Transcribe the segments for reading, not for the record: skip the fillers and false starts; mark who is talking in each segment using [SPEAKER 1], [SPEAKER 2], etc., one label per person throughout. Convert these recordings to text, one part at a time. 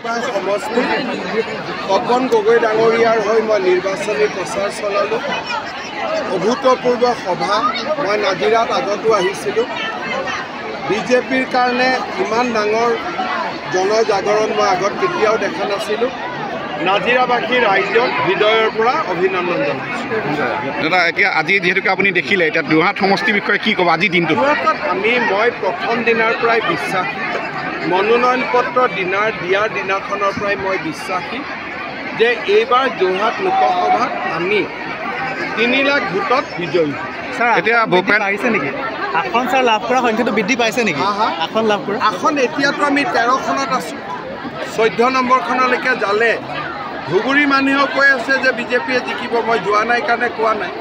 [SPEAKER 1] সমষ্টি তপন গগৈ ডাঙৰীয়াৰ হৈ মই নিৰ্বাচনী প্ৰচাৰ চলালোঁ। অভূতপূৰ্ব সভা মই নাজিৰাত আগতো আহিছিলোঁ। বিজেপিৰ কাৰণে ইমান ডাঙৰ জনজাগৰণ মই আগত কেতিয়াও দেখা নাছিলোঁ। নাজিৰাবাসী ৰাইজক হৃদয়ৰ পৰা অভিনন্দন জনাইছোঁ।
[SPEAKER 2] দাদা, এতিয়া আজি যিহেতুকে আপুনি দেখিলে, এতিয়া যোৰহাট সমষ্টিৰ বিষয়ে কি ক'ব আজি দিনটো?
[SPEAKER 1] যোৰহাটত মই প্ৰথম দিনাৰ পৰাই বিশ্বাসী, মনোনয়ন পত্ৰ দিয়াৰ দিনাখনৰ পৰাই মই বিশ্বাসী যে এইবাৰ যোৰহাট লোকসভাত আমি 3 লাখ ভোটত বিজয়ী।
[SPEAKER 2] এতিয়া ভূপেন
[SPEAKER 3] আহিছে নেকি? আসন ছাৰ লাভ কৰা সংখ্যাটো বৃদ্ধি পাইছে নেকি? আসন লাভ কৰা
[SPEAKER 1] আসন এতিয়াতো আমি 13খনত আছোঁ। 14 নম্বৰখনলৈকে জালে। ধুবুৰী মানুহেও কৈ আছে যে বিজেপিয়ে জিকিব। মই যোৱা নাই কাৰণে কোৱা নাই,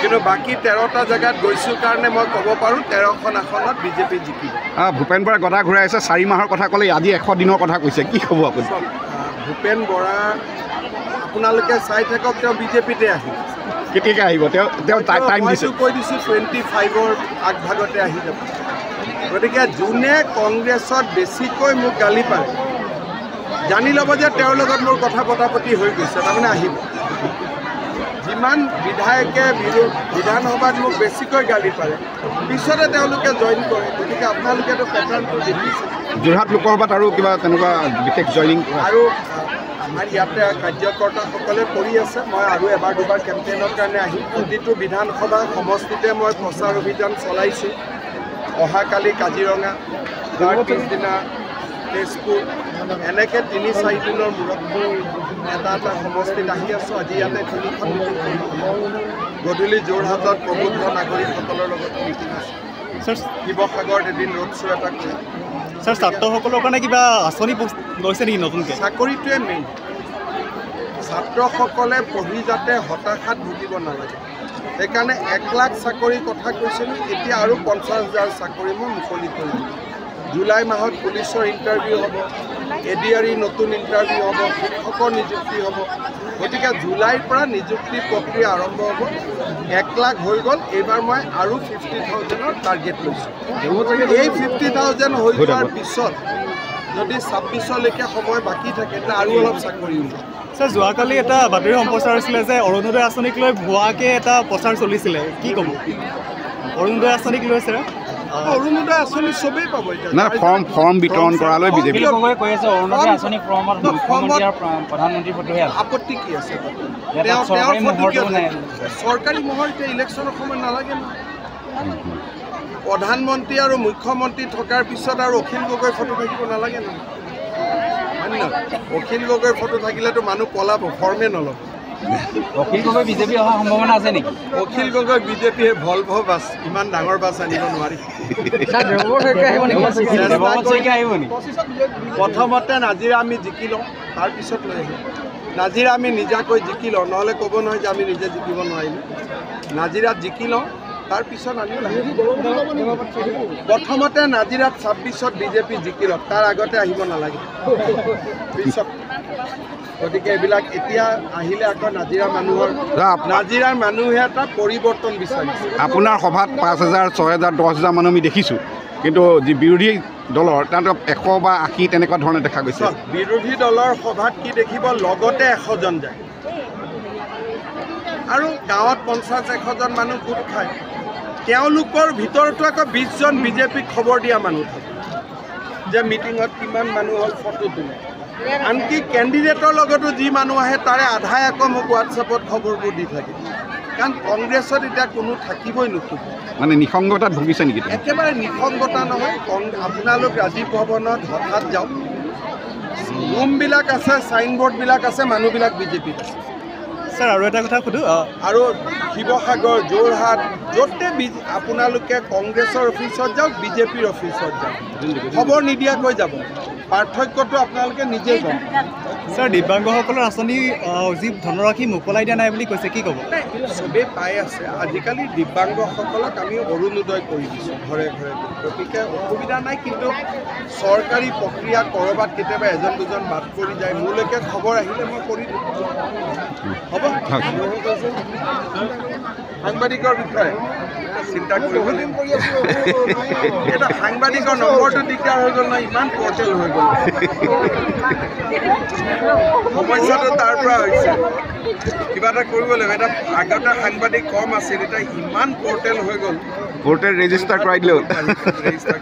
[SPEAKER 1] কিন্তু বাকী 13টা জেগাত গৈছোঁ কাৰণে মই ক'ব পাৰোঁ 13খন আসনত বিজেপি জিকিব।
[SPEAKER 2] ভূপেন বৰা গদা ঘূৰাই আছে, 4 মাহৰ কথা ক'লে, আজি 100 দিনৰ কথা কৈছে, কি ক'ব আপুনি?
[SPEAKER 1] ভূপেন বৰা আপোনালোকে চাই থাকক, তেওঁ বিজেপিতে আহিব।
[SPEAKER 2] কেতিয়াকৈ আহিব? তেওঁ টাইম দিছে।
[SPEAKER 1] কৈ দিছোঁ 25ৰ আগভাগতে আহি যাব। গতিকে যোনে কংগ্ৰেছত বেছিকৈ মোক গালি পাৰে জানি ল'ব যে তেওঁৰ লগত মোৰ কথা পতাপতি হৈ গৈছে, তাৰমানে আহিব। যিমান বিধায়কে বিধানসভাত মোক বেছিকৈ গালি পাৰে পিছতে তেওঁলোকে জইন কৰে। গতিকে আপোনালোকেতো পেটাৰ্ণটো দেখিছে।
[SPEAKER 2] যোৰহাট লোকসভাত আৰু কিবা তেনেকুৱা বিশেষ জইনিং
[SPEAKER 1] আৰু আমাৰ ইয়াতে কাৰ্যকৰ্তাসকলে কৰি আছে। মই আৰু এবাৰ দুবাৰ কেম্পেইনৰ কাৰণে আহিম। প্ৰতিটো বিধানসভা সমষ্টিতে মই প্ৰচাৰ অভিযান চলাইছোঁ। অহাকালি কাজিৰঙা, তাৰ পিছদিনা তেজপুৰ, এনেকৈ 3-4 দিনৰ মূৰত এটা সমষ্টিত আহি আছোঁ। আজি ইয়াতে 3খন মিটিং কৰিম। গধূলি যোৰহাটত প্ৰবুদ্ধ নাগৰিকসকলৰ লগত মিটিং আছে। শিৱসাগৰত এদিন ৰোড শ্ব' এটা কৰিম।
[SPEAKER 3] ছাৰ, ছাত্ৰসকলৰ কাৰণে কিবা আঁচনি লৈছে নেকি নতুনকৈ?
[SPEAKER 1] চাকৰিটোৱে মেইন। ছাত্ৰসকলে পঢ়ি যাতে হতাশাত ভুগিব নালাগে, সেইকাৰণে 1 লাখ চাকৰিৰ কথা কৈছিলোঁ। এতিয়া আৰু 50,000 চাকৰি মই মুকলি কৰিম। জুলাই মাহত পুলিচৰ ইণ্টাৰভিউ হ'ব, ADR নতুন ইণ্টাৰভিউ হ'ব, শিক্ষকৰ নিযুক্তি হ'ব। গতিকে জুলাইৰ পৰা নিযুক্তি প্ৰক্ৰিয়া আৰম্ভ হ'ব। 1 লাখ হৈ গ'ল। এইবাৰ মই আৰু 50,000ৰ টাৰ্গেট লৈছোঁ। এই 50,000 হৈ যোৱাৰ পিছত যদি 26লৈকে সময় বাকী থাকে তেতিয়া আৰু অলপ চাকৰি ওলাব।
[SPEAKER 3] ছাৰ, যোৱাকালি এটা বাতৰি সম্প্ৰচাৰ হৈছিলে যে অৰুণোদয় আঁচনিক লৈ ভুৱাকৈ এটা প্ৰচাৰ চলিছিলে, কি ক'ব? অৰুণোদয় আঁচনিক লৈ ছাৰ?
[SPEAKER 1] অৰুণোদয় আঁচনি চবেই পাব।
[SPEAKER 2] নাই, ফৰ্ম বিতৰণ কৰালৈ বিজেপি
[SPEAKER 4] কৈ আছে অৰুণোদয় আঁচনি ফৰ্মত মুখ্যমন্ত্ৰী আৰু প্ৰধানমন্ত্ৰীৰ ফটোহে আছে।
[SPEAKER 1] আপত্তি কি আছে?
[SPEAKER 4] চৰকাৰী
[SPEAKER 1] মোহৰ এতিয়া ইলেকশ্যনৰ সময় নালাগে নহয়। প্ৰধানমন্ত্ৰী আৰু মুখ্যমন্ত্ৰী থকাৰ পিছত আৰু অখিল গগৈ ফটো থাকিব নালাগে নহয়, হয় নে নহয়? অখিল গগৈ ফটো থাকিলেতো মানুহ পলাব, ফৰ্মে নল'ব।
[SPEAKER 4] অখিল গগৈ বিজেপি অহাৰ সম্ভাৱনা আছে নেকি?
[SPEAKER 1] অখিল গগৈ বিজেপিয়ে ভলভ বাছ, ইমান ডাঙৰ বাছ আনিব নোৱাৰি। প্ৰথমতে নাজিৰা আমি জিকি লওঁ, তাৰপিছত লৈ আহিম। নাজিৰা আমি নিজাকৈ জিকি লওঁ, নহ'লে ক'ব নহয় যে আমি নিজে জিকিব নোৱাৰিলোঁ। নাজিৰাত জিকি লওঁ, তাৰপিছত আমি প্ৰথমতে নাজিৰাত 26ত বিজেপি জিকি লওক, তাৰ আগতে আহিব নালাগে পিছত। গতিকে এইবিলাক এতিয়া আহিলে আকৌ নাজিৰাৰ মানুহে এটা পৰিৱৰ্তন বিচাৰিছে।
[SPEAKER 2] আপোনাৰ সভাত 5,000, 6,000, 10,000 মানুহ আমি দেখিছোঁ, কিন্তু যি বিৰোধী দলৰ তাত 100 বা 80 তেনেকুৱা ধৰণে দেখা গৈছে।
[SPEAKER 1] বিৰোধী দলৰ সভাত কি দেখিব, লগতে 100 জন যায় আৰু গাঁৱত 50-100 জন মানুহ গোট খায়। তেওঁলোকৰ ভিতৰতো আকৌ 20 জন বিজেপিক খবৰ দিয়া মানুহ থাকে যে মিটিঙত কিমান মানুহ হ'ল, ফটো তোলে। আনকি কেণ্ডিডেটৰ লগতো যি মানুহ আহে তাৰে আধাই আকৌ মোক হোৱাটছএপত খবৰবোৰ দি থাকে। কাৰণ কংগ্ৰেছত এতিয়া কোনো থাকিবই নোখোজে।
[SPEAKER 2] মানে নিসংগতাত ভুগিছে নেকি?
[SPEAKER 1] একেবাৰে নিসংগতা নহয়। আপোনালোক ৰাজীৱ ভৱনত হঠাৎ যাওক, ৰুমবিলাক আছে, চাইনবোৰ্ডবিলাক আছে, মানুহবিলাক বিজেপিত আছে।
[SPEAKER 3] ছাৰ, আৰু এটা কথা সুধোঁ,
[SPEAKER 1] আৰু শিৱসাগৰ, যোৰহাট, য'তে আপোনালোকে কংগ্ৰেছৰ অফিচত যাওক, বিজেপিৰ অফিচত যাওক, খবৰ নিদিয়াকৈ যাব। পাৰ্থক্যটো আপোনালোকে নিজেই কওক।
[SPEAKER 3] ছাৰ, দিব্যাংগসকলৰ আঁচনি যি ধনৰাশি মোকলাই দিয়া নাই বুলি কৈছে, কি ক'ব?
[SPEAKER 1] চবেই পাই আছে। আজিকালি দিব্যাংগসকলক আমি অৰুণোদয় কৰি দিছোঁ ঘৰে ঘৰে। গতিকে অসুবিধা নাই, কিন্তু চৰকাৰী প্ৰক্ৰিয়া ক'ৰবাত কেতিয়াবা 1-2জন বাদ পৰি যায়। মোলৈকে খবৰ আহিলে মই কৰি দিম। হ'ব। সাংবাদিকৰ বিষয়ে চিন্তা কৰিব লাগিব এটা সাংবাদিকৰ নম্বৰটো দিগদাৰ হৈ গ'ল নহয় ইমান পৰ্টেল হৈ গ'ল সমস্যাটো তাৰ পৰা হৈছে কিবা এটা কৰিব লাগিব এটা আগতে সাংবাদিক কম আছিল এতিয়া ইমান পৰ্টেল হৈ গ'ল
[SPEAKER 2] ভোটাৰ ৰেজিষ্টাৰ কৰাই দিলে হ'ল
[SPEAKER 1] ৰেজিষ্টাৰ